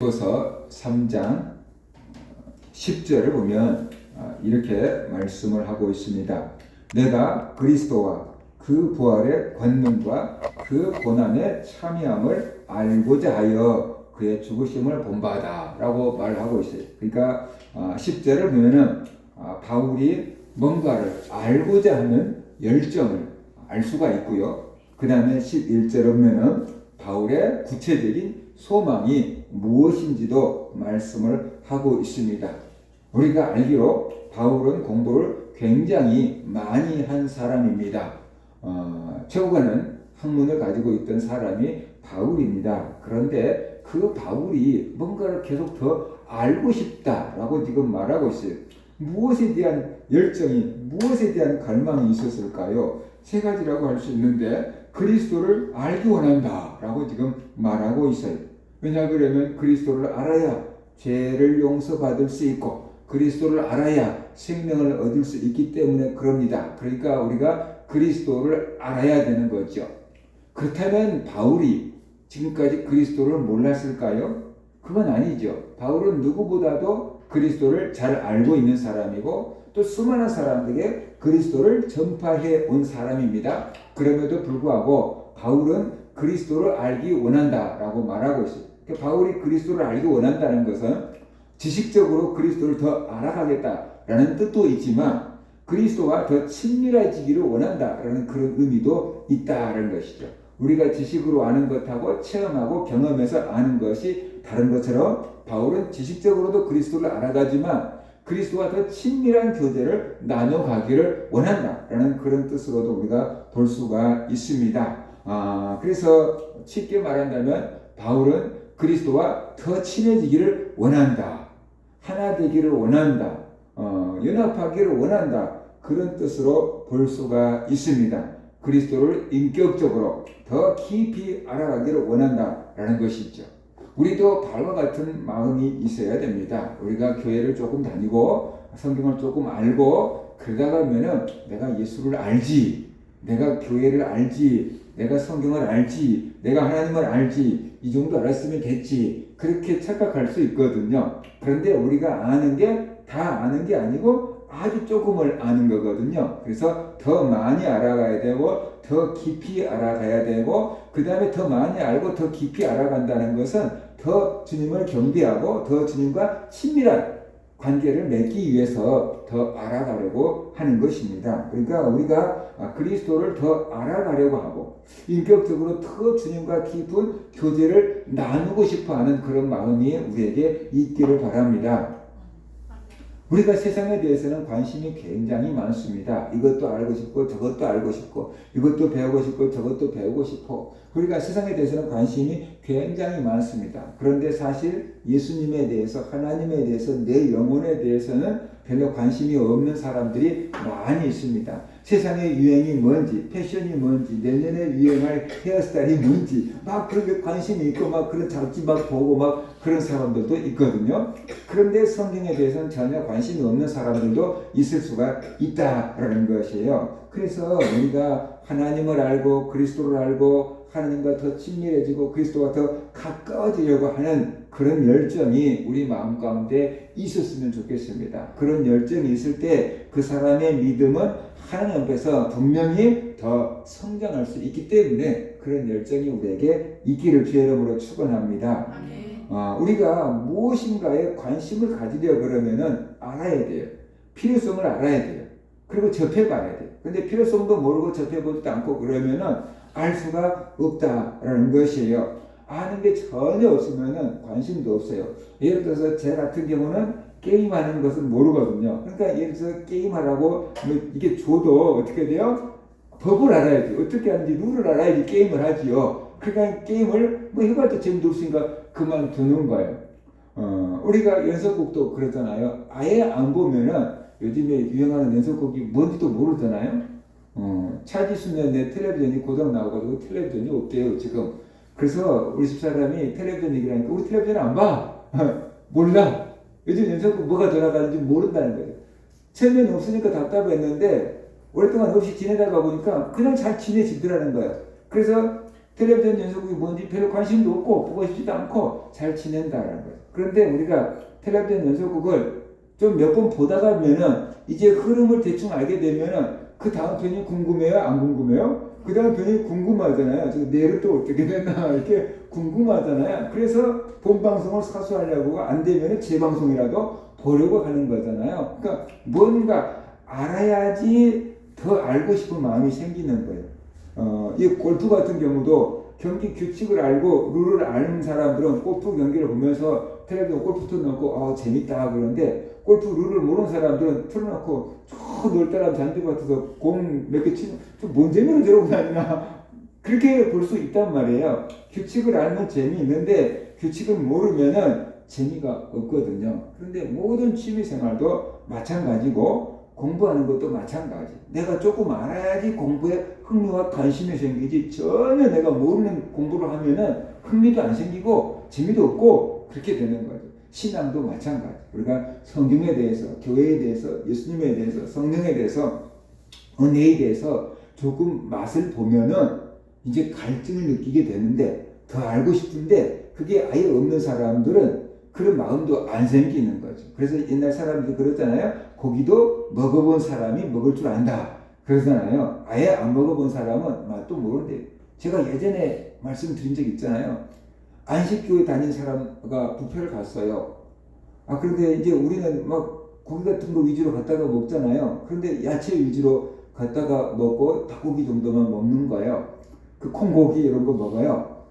고서 3장 10절을 보면 이렇게 말씀을 하고 있습니다. 내가 그리스도와 그 부활의 권능과 그 고난의 참여함을 알고자 하여 그의 죽으심을 본바다 라고 말하고 있어요. 그러니까 10절을 보면은 바울이 뭔가를 알고자 하는 열정을 알 수가 있고요. 그 다음에 11절을 보면은 바울의 구체적인 소망이 무엇인지도 말씀을 하고 있습니다. 우리가 알기로 바울은 공부를 굉장히 많이 한 사람입니다. 최고가는 학문을 가지고 있던 사람이 바울입니다. 그런데 그 바울이 뭔가를 계속 더 알고 싶다라고 지금 말하고 있어요. 무엇에 대한 열정이, 무엇에 대한 갈망이 있었을까요? 세 가지라고 할 수 있는데 그리스도를 알기 원한다라고 지금 말하고 있어요. 왜냐 그러면 그리스도를 알아야 죄를 용서받을 수 있고 그리스도를 알아야 생명을 얻을 수 있기 때문에 그럽니다. 그러니까 우리가 그리스도를 알아야 되는 거죠. 그렇다면 바울이 지금까지 그리스도를 몰랐을까요? 그건 아니죠. 바울은 누구보다도 그리스도를 잘 알고 있는 사람이고 또 수많은 사람들에게 그리스도를 전파해 온 사람입니다. 그럼에도 불구하고 바울은 그리스도를 알기 원한다라고 말하고 있어요. 바울이 그리스도를 알기 원한다는 것은 지식적으로 그리스도를 더 알아가겠다라는 뜻도 있지만 그리스도와 더 친밀해지기를 원한다라는 그런 의미도 있다는 것이죠. 우리가 지식으로 아는 것하고 체험하고 경험해서 아는 것이 다른 것처럼 바울은 지식적으로도 그리스도를 알아가지만 그리스도와 더 친밀한 교제를 나눠가기를 원한다라는 그런 뜻으로도 우리가 볼 수가 있습니다. 그래서 쉽게 말한다면 바울은 그리스도와 더 친해지기를 원한다. 하나 되기를 원한다. 연합하기를 원한다. 그런 뜻으로 볼 수가 있습니다. 그리스도를 인격적으로 더 깊이 알아가기를 원한다라는 것이죠. 우리도 바울과 같은 마음이 있어야 됩니다. 우리가 교회를 조금 다니고 성경을 조금 알고 그러다가 보면은 내가 예수를 알지, 내가 교회를 알지, 내가 성경을 알지, 내가 하나님을 알지, 이 정도 알았으면 됐지, 그렇게 착각할 수 있거든요. 그런데 우리가 아는 게 다 아는 게 아니고 아주 조금을 아는 거거든요. 그래서 더 많이 알아가야 되고 더 깊이 알아가야 되고 그 다음에 더 많이 알고 더 깊이 알아간다는 것은 더 주님을 경배하고 더 주님과 친밀한 관계를 맺기 위해서 더 알아가려고 하는 것입니다. 그러니까 우리가 그리스도를 더 알아가려고 하고 인격적으로 더 주님과 깊은 교제를 나누고 싶어하는 그런 마음이 우리에게 있기를 바랍니다. 우리가 세상에 대해서는 관심이 굉장히 많습니다. 이것도 알고 싶고 저것도 알고 싶고 이것도 배우고 싶고 저것도 배우고 싶고 우리가 세상에 대해서는 관심이 굉장히 많습니다. 그런데 사실 예수님에 대해서 하나님에 대해서 내 영혼에 대해서는 별로 관심이 없는 사람들이 많이 있습니다. 세상의 유행이 뭔지 패션이 뭔지 내년에 유행할 헤어스타일이 뭔지 막 그렇게 관심이 있고 막 그런 잡지 막 보고 막 그런 사람들도 있거든요. 그런데 성경에 대해서는 전혀 관심이 없는 사람들도 있을 수가 있다라는 것이에요. 그래서 우리가 하나님을 알고 그리스도를 알고 하나님과 더 친밀해지고 그리스도와 더 가까워지려고 하는 그런 열정이 우리 마음 가운데 있었으면 좋겠습니다. 그런 열정이 있을 때 그 사람의 믿음은 하나님 앞에서 분명히 더 성장할 수 있기 때문에 그런 열정이 우리에게 있기를 주의 이름으로 축원합니다. 우리가 무엇인가에 관심을 가지려 그러면은 알아야 돼요. 필요성을 알아야 돼요. 그리고 접해봐야 돼요. 근데 필요성도 모르고 접해보지도 않고 그러면은 알 수가 없다라는 것이에요. 아는 게 전혀 없으면은 관심도 없어요. 예를 들어서 제 같은 경우는 게임하는 것은 모르거든요. 그러니까 예를 들어서 게임하라고 이게 줘도 어떻게 돼요? 법을 알아야지. 어떻게 하는지 룰을 알아야지 게임을 하지요. 그러니까 게임을 뭐 해봐도 재미도 없으니까 그만두는 거예요. 우리가 연속곡도 그러잖아요. 아예 안 보면은 요즘에 유행하는 연속곡이 뭔지도 모르잖아요. 차지수면 내 텔레비전이 고장 나와가지고 텔레비전이 없대요 지금. 그래서 우리 집사람이 텔레비전 얘기하니까 우리 텔레비전 안 봐. 몰라. 요즘 연속곡 뭐가 돌아가는지 모른다는 거예요. 처음에는 없으니까 답답했는데 오랫동안 없이 지내다가 보니까 그냥 잘 지내지더라는 거예요. 그래서 텔레비전 연속극이 뭔지 별로 관심도 없고 보고 싶지도 않고 잘 지낸다라는 거예요. 그런데 우리가 텔레비전 연속극을 좀 몇 번 보다 가면은 이제 흐름을 대충 알게 되면은 그 다음 편이 궁금해요? 안 궁금해요? 그 다음 편이 궁금하잖아요. 내일은 또 어떻게 되나 이렇게 궁금하잖아요. 그래서 본 방송을 사수하려고 안 되면은 재방송이라도 보려고 하는 거잖아요. 그러니까 뭔가 알아야지 더 알고 싶은 마음이 생기는 거예요. 이 골프 같은 경우도 경기 규칙을 알고 룰을 아는 사람들은 골프 경기를 보면서 텔레비전 골프 틀어놓고 재밌다 그러는데 골프 룰을 모르는 사람들은 틀어놓고 저 넓다란 잔디밭에서 공 몇 개 치는 뭔 재미로 저러고 다니나 그렇게 볼 수 있단 말이에요. 규칙을 알면 재미있는데 규칙을 모르면은 재미가 없거든요. 그런데 모든 취미생활도 마찬가지고 공부하는 것도 마찬가지. 내가 조금 알아야지 공부에 흥미와 관심이 생기지 전혀 내가 모르는 공부를 하면은 흥미도 안 생기고 재미도 없고 그렇게 되는 거죠. 신앙도 마찬가지. 우리가 성경에 대해서, 교회에 대해서, 예수님에 대해서, 성령에 대해서, 은혜에 대해서 조금 맛을 보면은 이제 갈증을 느끼게 되는데 더 알고 싶은데 그게 아예 없는 사람들은 그런 마음도 안 생기는 거죠. 그래서 옛날 사람들이 그랬잖아요. 고기도 먹어본 사람이 먹을 줄 안다. 그러잖아요. 아예 안 먹어본 사람은 맛도 모르는데 제가 예전에 말씀드린 적 있잖아요. 안식교회 다닌 사람과 뷔페를 갔어요. 그런데 이제 우리는 막 고기 같은 거 위주로 갖다가 먹잖아요. 그런데 야채 위주로 갖다가 먹고 닭고기 정도만 먹는 거예요. 그 콩고기 이런 거 먹어요.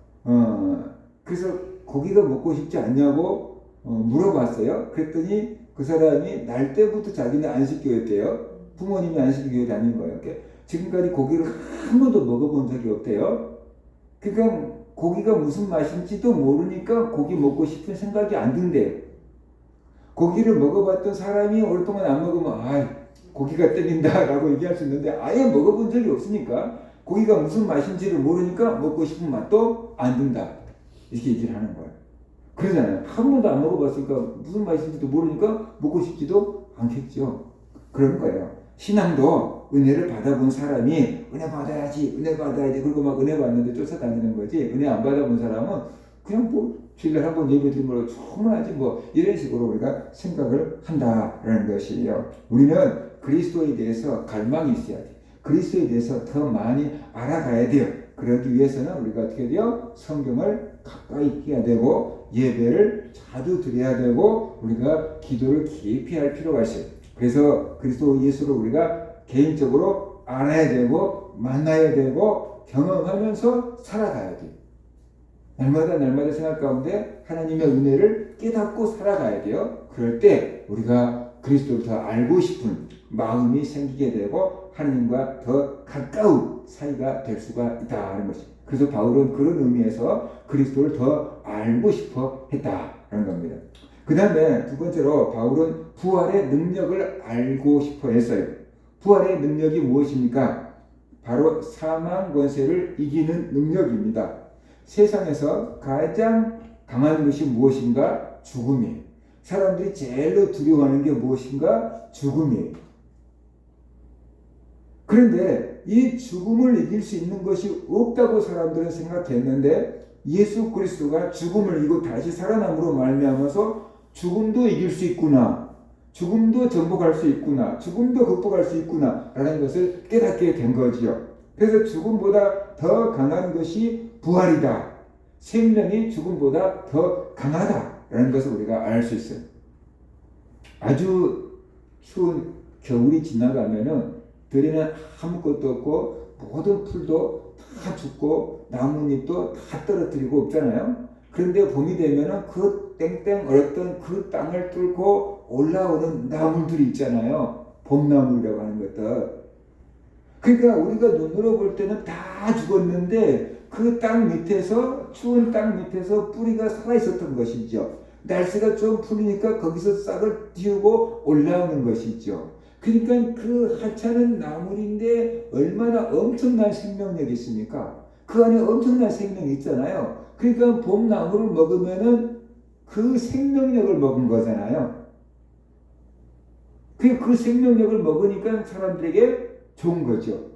그래서 고기가 먹고 싶지 않냐고 물어봤어요. 그랬더니 그 사람이 날 때부터 자기는 안식교회였대요. 부모님이 안식교회 다닌 거예요. 지금까지 고기를 한 번도 먹어본 적이 없대요. 그러니까 고기가 무슨 맛인지도 모르니까 고기 먹고 싶은 생각이 안 든대요. 고기를 먹어봤던 사람이 오랫동안 안 먹으면 고기가 때린다 라고 얘기할 수 있는데 아예 먹어본 적이 없으니까 고기가 무슨 맛인지를 모르니까 먹고 싶은 맛도 안 든다 이렇게 얘기를 하는 거예요. 그러잖아요. 한 번도 안 먹어봤으니까 무슨 맛인지도 모르니까 먹고 싶지도 않겠죠. 그런 거예요. 신앙도 은혜를 받아본 사람이 은혜 받아야지 그리고 막 은혜 받는데 쫓아다니는 거지. 은혜 안 받아본 사람은 그냥 주일날 한번 예배 드리는 걸로 충분하지 이런 식으로 우리가 생각을 한다라는 것이에요. 우리는 그리스도에 대해서 갈망이 있어야 돼. 그리스도에 대해서 더 많이 알아가야 돼요. 그러기 위해서는 우리가 어떻게 돼요? 성경을 가까이 해야 되고 예배를 자주 드려야 되고 우리가 기도를 깊이 할 필요가 있어요. 그래서 그리스도 예수를 우리가 개인적으로 알아야 되고 만나야 되고 경험하면서 살아가야 돼요. 날마다 생각 가운데 하나님의 은혜를 깨닫고 살아가야 돼요. 그럴 때 우리가 그리스도를 더 알고 싶은 마음이 생기게 되고 하나님과 더 가까운 사이가 될 수가 있다는 것입니다. 그래서 바울은 그런 의미에서 그리스도를 더 알고 싶어 했다는 겁니다. 그 다음에 두 번째로 바울은 부활의 능력을 알고 싶어 했어요. 부활의 능력이 무엇입니까? 바로 사망 권세를 이기는 능력입니다. 세상에서 가장 강한 것이 무엇인가? 죽음이에요. 사람들이 제일로 두려워하는 게 무엇인가? 죽음이에요. 그런데 이 죽음을 이길 수 있는 것이 없다고 사람들은 생각했는데 예수 그리스도가 죽음을 이기고 다시 살아남으로 말미암아서 죽음도 이길 수 있구나. 죽음도 정복할 수 있구나. 죽음도 극복할 수 있구나. 라는 것을 깨닫게 된 거지요. 그래서 죽음보다 더 강한 것이 부활이다. 생명이 죽음보다 더 강하다라는 것을 우리가 알 수 있어요. 아주 추운 겨울이 지나가면은 들에는 아무것도 없고 모든 풀도 다 죽고 나뭇잎도 다 떨어뜨리고 없잖아요. 그런데 봄이 되면은 그 땡땡 얼었던 그 땅을 뚫고 올라오는 나물들이 있잖아요. 봄나물이라고 하는 것들. 그러니까 우리가 눈으로 볼 때는 다 죽었는데 그 땅 밑에서 추운 땅 밑에서 뿌리가 살아 있었던 것이죠. 날씨가 좀 풀리니까 거기서 싹을 틔우고 올라오는 것이죠. 그러니까 그 하찮은 나물인데 얼마나 엄청난 생명력이 있습니까? 그 안에 엄청난 생명이 있잖아요. 그러니까 봄나물을 먹으면은 그 생명력을 먹은 거잖아요. 그 생명력을 먹으니까 사람들에게 좋은 거죠.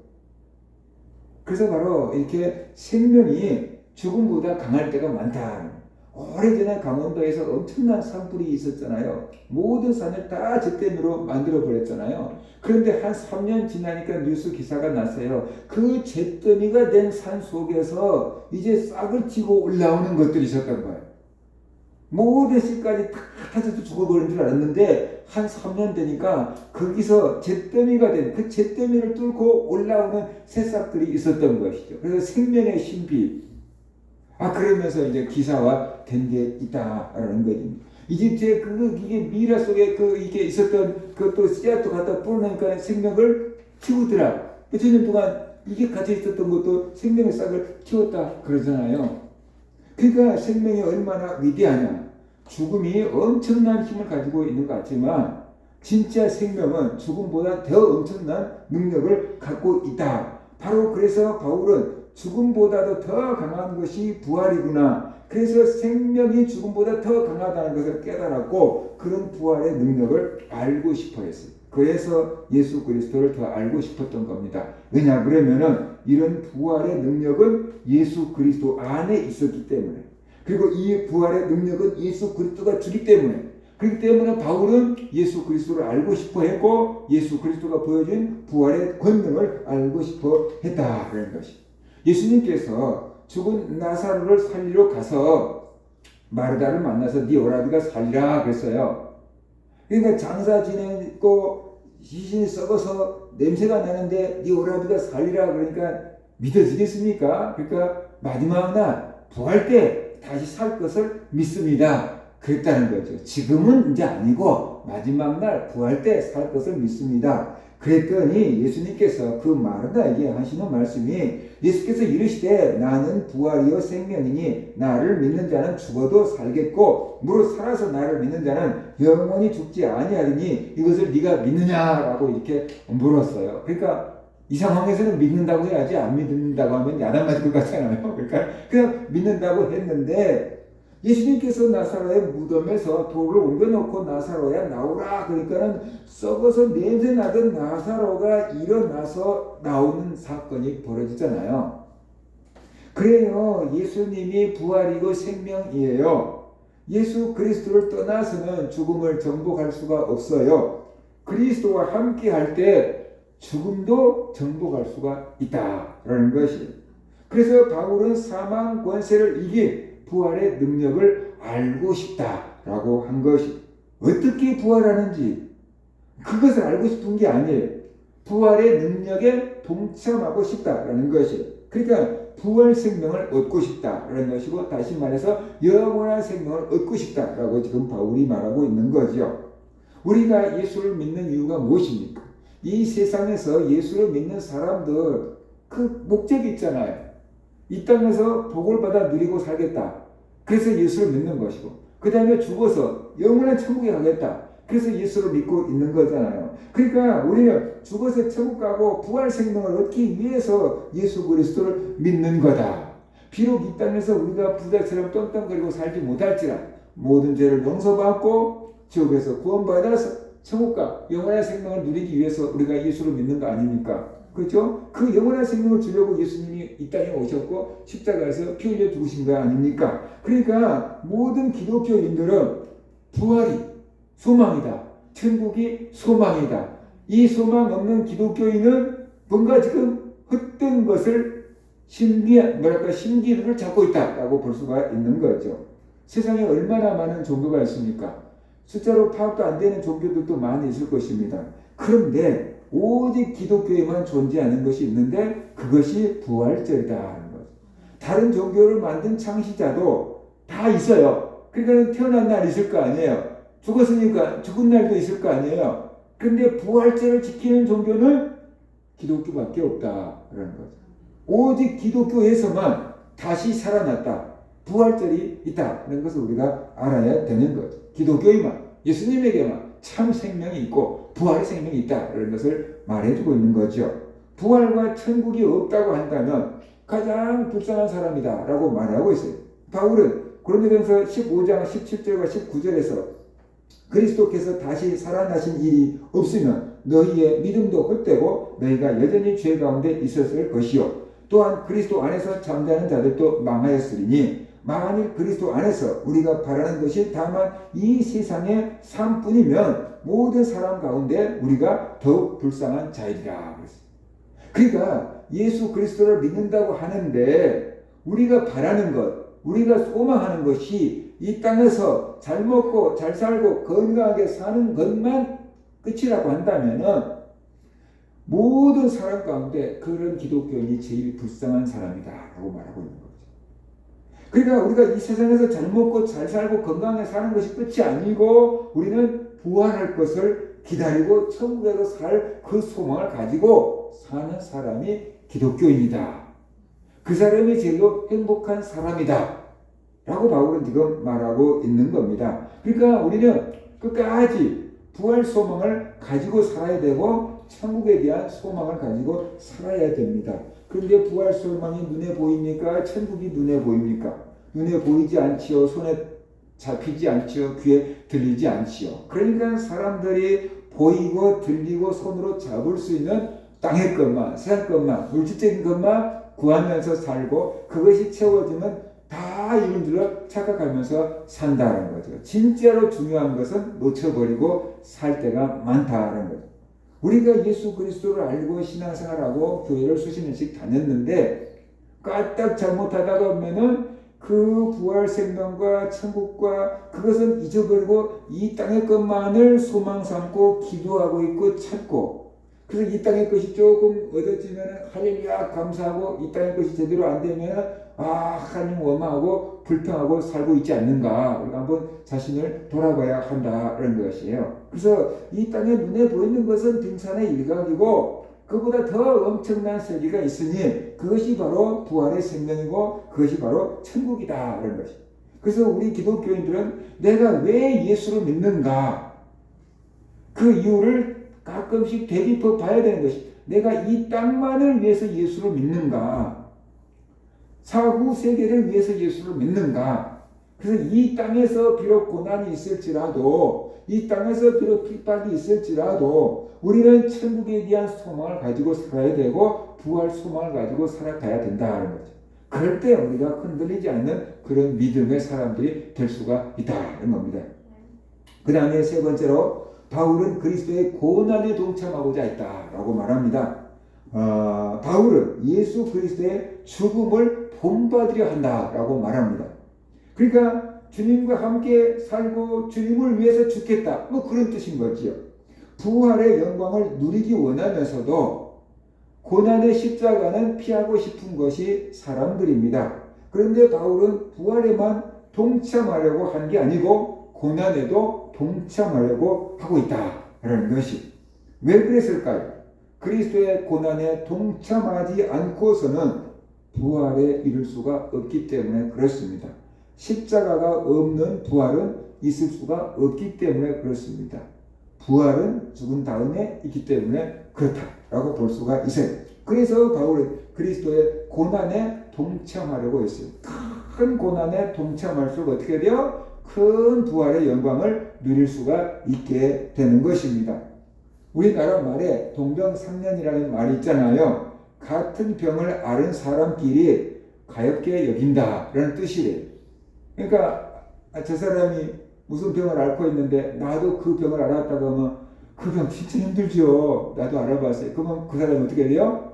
그래서 바로 이렇게 생명이 죽음보다 강할 때가 많다. 오래전에 강원도에서 엄청난 산불이 있었잖아요. 모든 산을 다 잿더미로 만들어 버렸잖아요. 그런데 한 3년 지나니까 뉴스 기사가 났어요. 그 잿더미가 된 산 속에서 이제 싹을 틔고 올라오는 것들이 있었던 거예요. 모든 씨까지 다 타져서 죽어버린 줄 알았는데 한 3년 되니까 거기서 잿더미가 된 그 잿더미를 뚫고 올라오는 새싹들이 있었던 것이죠. 그래서 생명의 신비. 그러면서 이제 기사화 된 게 있다라는 거지. 이집트에 이게 미라 속에 이게 있었던 그것도 씨앗도 갖다 뿌려놓으니까 생명을 키우더라. 몇천 년 동안 이게 갇혀 있었던 것도 생명의 싹을 키웠다 그러잖아요. 그러니까 생명이 얼마나 위대하냐. 죽음이 엄청난 힘을 가지고 있는 것 같지만 진짜 생명은 죽음보다 더 엄청난 능력을 갖고 있다. 바로 그래서 바울은 죽음보다도 더 강한 것이 부활이구나. 그래서 생명이 죽음보다 더 강하다는 것을 깨달았고 그런 부활의 능력을 알고 싶어 했어요. 그래서 예수 그리스도를 더 알고 싶었던 겁니다. 왜냐 그러면은 이런 부활의 능력은 예수 그리스도 안에 있었기 때문에, 그리고 이 부활의 능력은 예수 그리스도가 주기 때문에, 그렇기 때문에 바울은 예수 그리스도를 알고 싶어 했고 예수 그리스도가 보여준 부활의 권능을 알고 싶어 했다라는 것이. 예수님께서 죽은 나사로를 살리러 가서 마르다를 만나서 네 오라비가 살리라 그랬어요. 그러니까 장사 지내고 시신이 썩어서 냄새가 나는데 네 오라비가 살리라 그러니까 믿어지겠습니까? 그러니까 마지막 날 부활 때 다시 살 것을 믿습니다. 그랬다는 거죠. 지금은 이제 아니고 마지막 날 부활 때 살 것을 믿습니다. 그랬더니 예수님께서 그 마르다에게 하시는 말씀이, 예수께서 이르시되 나는 부활이요 생명이니 나를 믿는 자는 죽어도 살겠고 무릇 살아서 나를 믿는 자는 영원히 죽지 아니하리니 이것을 네가 믿느냐라고 이렇게 물었어요. 그러니까 이 상황에서는 믿는다고 해야지 안 믿는다고 하면 야단 맞을 것 같잖아요. 그러니까 그냥 믿는다고 했는데 예수님께서 나사로의 무덤에서 돌을 옮겨놓고 나사로야 나오라 그러니까는 썩어서 냄새 나던 나사로가 일어나서 나오는 사건이 벌어지잖아요. 그래요. 예수님이 부활이고 생명이에요. 예수 그리스도를 떠나서는 죽음을 정복할 수가 없어요. 그리스도와 함께 할 때 죽음도 정복할 수가 있다라는 것이. 그래서 바울은 사망 권세를 이긴 부활의 능력을 알고 싶다라고 한 것이. 어떻게 부활하는지 그것을 알고 싶은 게 아니에요. 부활의 능력에 동참하고 싶다라는 것이. 그러니까 부활 생명을 얻고 싶다라는 것이고, 다시 말해서 영원한 생명을 얻고 싶다라고 지금 바울이 말하고 있는 거죠. 우리가 예수를 믿는 이유가 무엇입니까? 이 세상에서 예수를 믿는 사람들 그 목적이 있잖아요. 이 땅에서 복을 받아 누리고 살겠다. 그래서 예수를 믿는 것이고, 그 다음에 죽어서 영원한 천국에 가겠다. 그래서 예수를 믿고 있는 거잖아요. 그러니까 우리는 죽어서 천국 가고 부활 생명을 얻기 위해서 예수 그리스도를 믿는 거다. 비록 이 땅에서 우리가 부자처럼 떵떵거리고 살지 못할지라 모든 죄를 용서받고 지옥에서 구원받아서 천국과 영원한 생명을 누리기 위해서 우리가 예수를 믿는 거 아닙니까? 그렇죠? 그 영원한 생명을 주려고 예수님이 이 땅에 오셨고 십자가에서 피 흘려 죽으신 거 아닙니까? 그러니까 모든 기독교인들은 부활이 소망이다. 천국이 소망이다. 이 소망 없는 기독교인은 뭔가 지금 헛된 것을 신기루를 잡고 있다라고 볼 수가 있는 거죠. 세상에 얼마나 많은 종교가 있습니까? 숫자로 파악도 안 되는 종교들도 많이 있을 것입니다. 그런데 오직 기독교에만 존재하는 것이 있는데 그것이 부활절이다. 다른 종교를 만든 창시자도 다 있어요. 그러니까 태어난 날 있을 거 아니에요. 죽었으니까 죽은 날도 있을 거 아니에요. 그런데 부활절을 지키는 종교는 기독교밖에 없다라는 거죠. 오직 기독교에서만 다시 살아났다. 부활절이 있다는 것을 우리가 알아야 되는 거죠. 기독교에만, 예수님에게만 참 생명이 있고 부활의 생명이 있다는 것을 말해주고 있는 거죠. 부활과 천국이 없다고 한다면 가장 불쌍한 사람이다 라고 말하고 있어요. 바울은 고린도전서 15장 17절과 19절에서 그리스도께서 다시 살아나신 일이 없으면 너희의 믿음도 헛되고 너희가 여전히 죄 가운데 있었을 것이요 또한 그리스도 안에서 잠자는 자들도 망하였으리니 만일 그리스도 안에서 우리가 바라는 것이 다만 이 세상의 삶뿐이면 모든 사람 가운데 우리가 더욱 불쌍한 자이리라. 그러니까 예수 그리스도를 믿는다고 하는데 우리가 바라는 것, 우리가 소망하는 것이 이 땅에서 잘 먹고 잘 살고 건강하게 사는 것만 끝이라고 한다면은 모든 사람 가운데 그런 기독교인이 제일 불쌍한 사람이다 라고 말하고 있는 거죠. 그러니까 우리가 이 세상에서 잘 먹고 잘 살고 건강하게 사는 것이 끝이 아니고 우리는 부활할 것을 기다리고 천국에서 살 그 소망을 가지고 사는 사람이 기독교인이다. 그 사람이 제일로 행복한 사람이다 라고 바울은 지금 말하고 있는 겁니다. 그러니까 우리는 끝까지 부활 소망을 가지고 살아야 되고 천국에 대한 소망을 가지고 살아야 됩니다. 그런데 부활 소망이 눈에 보입니까? 천국이 눈에 보입니까? 눈에 보이지 않지요. 손에 잡히지 않지요. 귀에 들리지 않지요. 그러니까 사람들이 보이고 들리고 손으로 잡을 수 있는 땅의 것만, 세상 것만, 물질적인 것만 구하면서 살고 그것이 채워지면 다 이런 줄로 착각하면서 산다는 거죠. 진짜로 중요한 것은 놓쳐버리고 살 때가 많다는 거죠. 우리가 예수 그리스도를 알고 신앙생활하고 교회를 수십 년씩 다녔는데 까딱 잘못하다가 보면은 그 부활 생명과 천국과 그것은 잊어버리고 이 땅의 것만을 소망 삼고 기도하고 있고 찾고 그래서 이 땅의 것이 조금 얻어지면 할렐루야 감사하고 이 땅의 것이 제대로 안 되면 하나님 원망하고 불평하고 살고 있지 않는가 우리가 한번 자신을 돌아봐야 한다는 것이에요. 그래서 이 땅에 눈에 보이는 것은 빙산의 일각이고 그보다 더 엄청난 세계가 있으니 그것이 바로 부활의 생명이고 그것이 바로 천국이다라는 것이. 그래서 우리 기독교인들은 내가 왜 예수를 믿는가 그 이유를 가끔씩 되짚어 봐야 되는 것이 내가 이 땅만을 위해서 예수를 믿는가 사후 세계를 위해서 예수를 믿는가. 그래서 이 땅에서 비록 고난이 있을지라도 이 땅에서 비록 핍박이 있을지라도 우리는 천국에 대한 소망을 가지고 살아야 되고 부활 소망을 가지고 살아가야 된다는 거죠. 그럴 때 우리가 흔들리지 않는 그런 믿음의 사람들이 될 수가 있다는 겁니다. 그 다음에 세 번째로 바울은 그리스도의 고난에 동참하고자 했다라고 말합니다. 바울은 예수 그리스도의 죽음을 본받으려 한다라고 말합니다. 그러니까 주님과 함께 살고 주님을 위해서 죽겠다. 뭐 그런 뜻인 거지요. 부활의 영광을 누리기 원하면서도 고난의 십자가는 피하고 싶은 것이 사람들입니다. 그런데 바울은 부활에만 동참하려고 한 게 아니고 고난에도 동참하려고 하고 있다라는 것이. 왜 그랬을까요? 그리스도의 고난에 동참하지 않고서는 부활에 이를 수가 없기 때문에 그렇습니다. 십자가가 없는 부활은 있을 수가 없기 때문에 그렇습니다. 부활은 죽은 다음에 있기 때문에 그렇다라고 볼 수가 있어요. 그래서 바울은 그리스도의 고난에 동참하려고 했어요. 큰 고난에 동참할수록 어떻게 돼요? 큰 부활의 영광을 누릴 수가 있게 되는 것입니다. 우리나라 말에 동병상련이라는 말이 있잖아요. 같은 병을 앓은 사람끼리 가엾게 여긴다라는 뜻이래요. 그러니까 저 사람이 무슨 병을 앓고 있는데 나도 그 병을 앓았다고 하면 그 병 진짜 힘들죠. 나도 알아봤어요. 그러면 그 사람이 어떻게 돼요?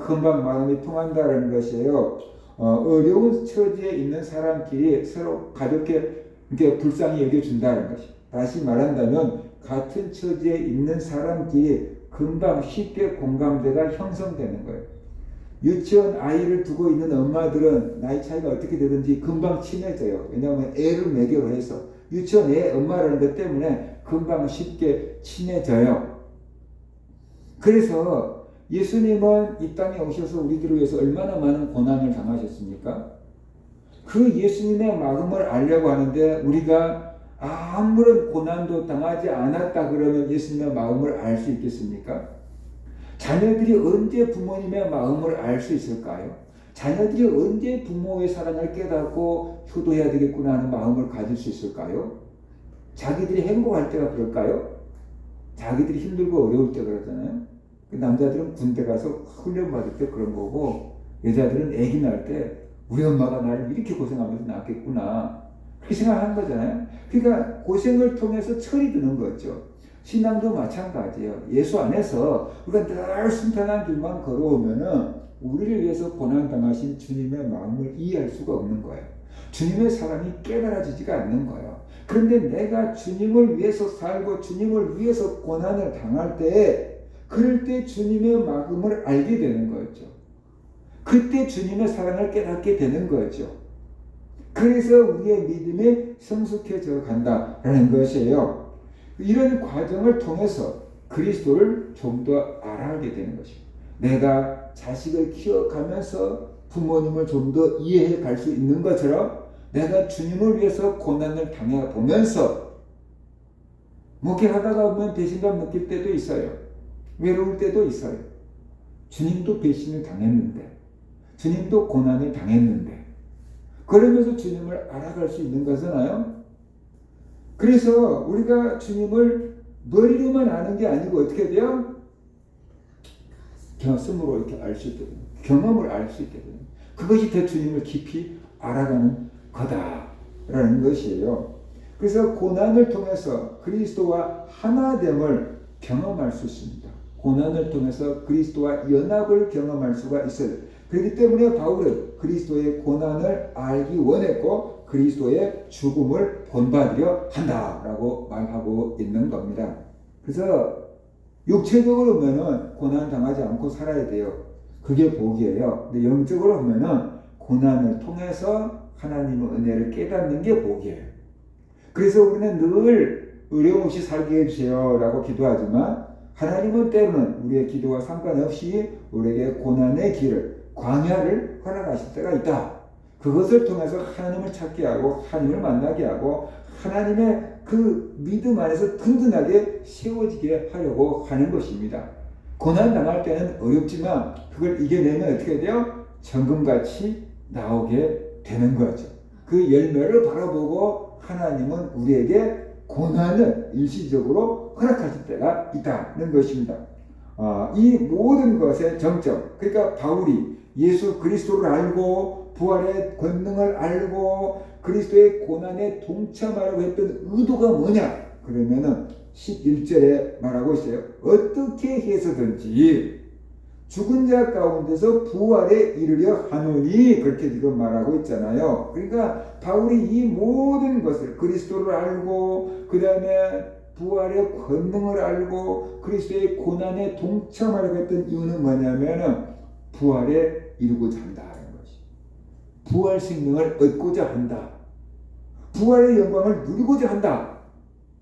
금방 마음이 통한다는 것이에요. 어려운 처지에 있는 사람끼리 서로 가볍게 이렇게 불쌍히 여겨준다는 것이. 다시 말한다면 같은 처지에 있는 사람끼리 금방 쉽게 공감대가 형성되는 거예요. 유치원 아이를 두고 있는 엄마들은 나이 차이가 어떻게 되든지 금방 친해져요. 왜냐하면 애를 매개로 해서 유치원 애 엄마라는 것 때문에 금방 쉽게 친해져요. 그래서 예수님은 이 땅에 오셔서 우리들을 위해서 얼마나 많은 고난을 당하셨습니까? 그 예수님의 마음을 알려고 하는데 우리가 아무런 고난도 당하지 않았다 그러면 예수님의 마음을 알 수 있겠습니까? 자녀들이 언제 부모님의 마음을 알 수 있을까요? 자녀들이 언제 부모의 사랑을 깨닫고 효도해야 되겠구나 하는 마음을 가질 수 있을까요? 자기들이 행복할 때가 그럴까요? 자기들이 힘들고 어려울 때 그러잖아요. 남자들은 군대 가서 훈련 받을 때 그런 거고 여자들은 아기 낳을 때 우리 엄마가 나를 이렇게 고생하면서 낳았겠구나 그렇게 생각하는 거잖아요. 그러니까 고생을 통해서 철이 드는 거죠. 신앙도 마찬가지예요. 예수 안에서 우리가 늘 순탄한 길만 걸어오면은 우리를 위해서 고난당하신 주님의 마음을 이해할 수가 없는 거예요. 주님의 사랑이 깨달아지지가 않는 거예요. 그런데 내가 주님을 위해서 살고 주님을 위해서 고난을 당할 때 그럴 때 주님의 마음을 알게 되는 거죠. 그때 주님의 사랑을 깨닫게 되는 거죠. 그래서 우리의 믿음이 성숙해져 간다라는 것이에요. 이런 과정을 통해서 그리스도를 좀 더 알아가게 되는 것입니다. 내가 자식을 키워가면서 부모님을 좀 더 이해해 갈 수 있는 것처럼 내가 주님을 위해서 고난을 당해 보면서 목회하다가 보면 배신감 느낄 때도 있어요. 외로울 때도 있어요. 주님도 배신을 당했는데 주님도 고난을 당했는데 그러면서 주님을 알아갈 수 있는 거잖아요. 그래서 우리가 주님을 머리로만 아는 게 아니고 어떻게 돼요? 경험으로 이렇게 알 수 있거든요. 경험을 알 수 있거든요. 그것이 더 주님을 깊이 알아가는 거다라는 것이에요. 그래서 고난을 통해서 그리스도와 하나됨을 경험할 수 있습니다. 고난을 통해서 그리스도와 연합을 경험할 수가 있어요. 그렇기 때문에 바울은 그리스도의 고난을 알기 원했고 그리스도의 죽음을 본받으려 한다라고 말하고 있는 겁니다. 그래서 육체적으로 보면은 고난 당하지 않고 살아야 돼요. 그게 복이에요. 근데 영적으로 보면은 고난을 통해서 하나님의 은혜를 깨닫는 게 복이에요. 그래서 우리는 늘 어려움 없이 살게 해주세요 라고 기도하지만 하나님은 때로는 우리의 기도와 상관없이 우리에게 고난의 길을 광야를 허락하실 때가 있다. 그것을 통해서 하나님을 찾게 하고 하나님을 만나게 하고 하나님의 그 믿음 안에서 든든하게 세워지게 하려고 하는 것입니다. 고난 당할 때는 어렵지만 그걸 이겨내면 어떻게 돼요? 정금같이 나오게 되는 거죠. 그 열매를 바라보고 하나님은 우리에게 고난을 일시적으로 허락하실 때가 있다는 것입니다. 이 모든 것의 정점, 그러니까 바울이 예수 그리스도를 알고 부활의 권능을 알고 그리스도의 고난에 동참하려고 했던 의도가 뭐냐? 그러면은 11절에 말하고 있어요. 어떻게 해서든지 죽은 자 가운데서 부활에 이르려 하노니 그렇게 지금 말하고 있잖아요. 그러니까 바울이 이 모든 것을 그리스도를 알고 그 다음에 부활의 권능을 알고 그리스도의 고난에 동참하려고 했던 이유는 뭐냐면은 부활에 이루고자 한다는 것이. 부활 생명을 얻고자 한다. 부활의 영광을 누리고자 한다.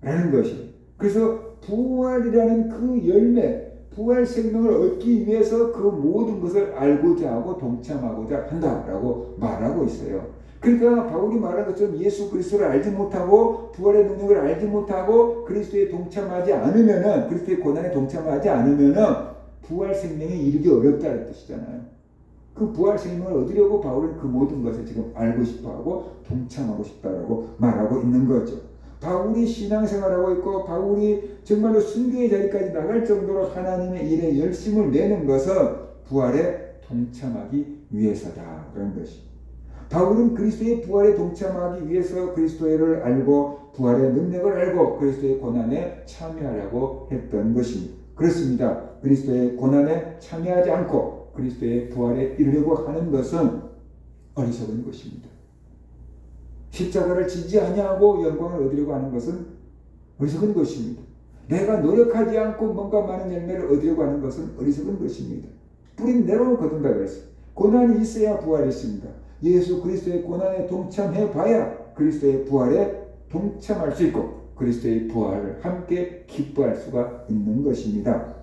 라는 것이. 그래서 부활이라는 그 열매, 부활 생명을 얻기 위해서 그 모든 것을 알고자 하고 동참하고자 한다라고 말하고 있어요. 그러니까 바울이 말한 것처럼 예수 그리스도를 알지 못하고 부활의 능력을 알지 못하고 그리스도에 동참하지 않으면은 그리스도의 고난에 동참하지 않으면은 부활 생명에 이르기 어렵다는 뜻이잖아요. 그 부활 생명을 얻으려고 바울은 그 모든 것을 지금 알고 싶어하고 동참하고 싶다라고 말하고 있는 거죠. 바울이 신앙생활하고 있고 바울이 정말로 순교의 자리까지 나갈 정도로 하나님의 일에 열심을 내는 것은 부활에 동참하기 위해서다 그런 것이. 바울은 그리스도의 부활에 동참하기 위해서 그리스도를 알고 부활의 능력을 알고 그리스도의 고난에 참여하려고 했던 것입니다. 그렇습니다. 그리스도의 고난에 참여하지 않고 그리스도의 부활에 이르려고 하는 것은 어리석은 것입니다. 십자가를 지지 아니하고 영광을 얻으려고 하는 것은 어리석은 것입니다. 내가 노력하지 않고 뭔가 많은 열매를 얻으려고 하는 것은 어리석은 것입니다. 뿌린 대로 거둔다 그랬어요. 고난이 있어야 부활이 있습니다. 예수 그리스도의 고난에 동참해 봐야 그리스도의 부활에 동참할 수 있고 그리스도의 부활을 함께 기뻐할 수가 있는 것입니다.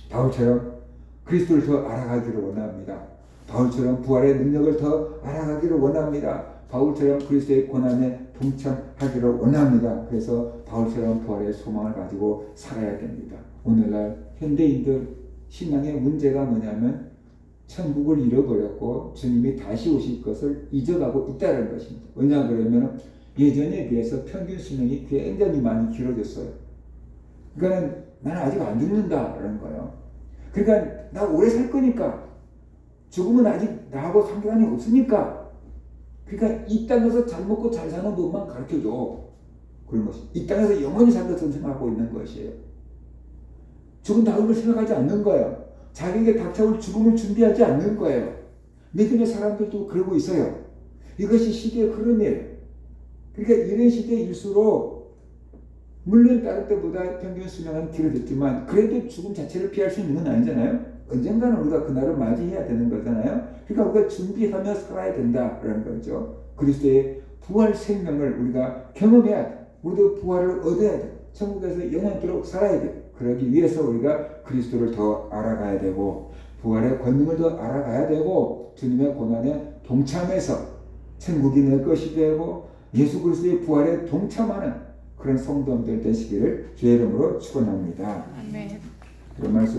바울처럼 그리스도를 더 알아가기를 원합니다. 바울처럼 부활의 능력을 더 알아가기를 원합니다. 바울처럼 그리스도의 고난에 동참하기를 원합니다. 그래서 바울처럼 부활의 소망을 가지고 살아야 됩니다. 오늘날 현대인들 신앙의 문제가 뭐냐면 천국을 잃어버렸고 주님이 다시 오실 것을 잊어가고 있다는 것입니다. 왜냐 그러면 예전에 비해서 평균 수명이 굉장히 많이 길어졌어요. 그러니까 나는 아직 안 죽는다라는 거예요. 그러니까 나 오래 살 거니까 죽음은 아직 나하고 상관이 없으니까. 그러니까 이 땅에서 잘 먹고 잘 사는 법만 가르쳐줘. 그런 것이. 이 땅에서 영원히 살 것을 생각하고 있는 것이에요. 죽은 다음을 생각하지 않는 거예요. 자기에게 닥쳐올 죽음을 준비하지 않는 거예요. 믿음의 사람들도 그러고 있어요. 이것이 시대의 흐름이에요. 그러니까 이런 시대일수록 물론 다른 때보다 평균 수명은 길어졌지만 그래도 죽음 자체를 피할 수 있는 건 아니잖아요. 언젠가는 우리가 그날을 맞이해야 되는 거잖아요. 그러니까 우리가 준비하며 살아야 된다라는 거죠. 그리스도의 부활 생명을 우리가 경험해야 돼. 우리도 부활을 얻어야 돼. 천국에서 영원토록 살아야 돼. 그러기 위해서 우리가 그리스도를 더 알아가야 되고 부활의 권능을 더 알아가야 되고 주님의 고난에 동참해서 천국이 내 것이 되고 예수 그리스도의 부활에 동참하는 그런 성도들 되시기를 주의 이름으로 축원합니다. 아멘. 그런 말씀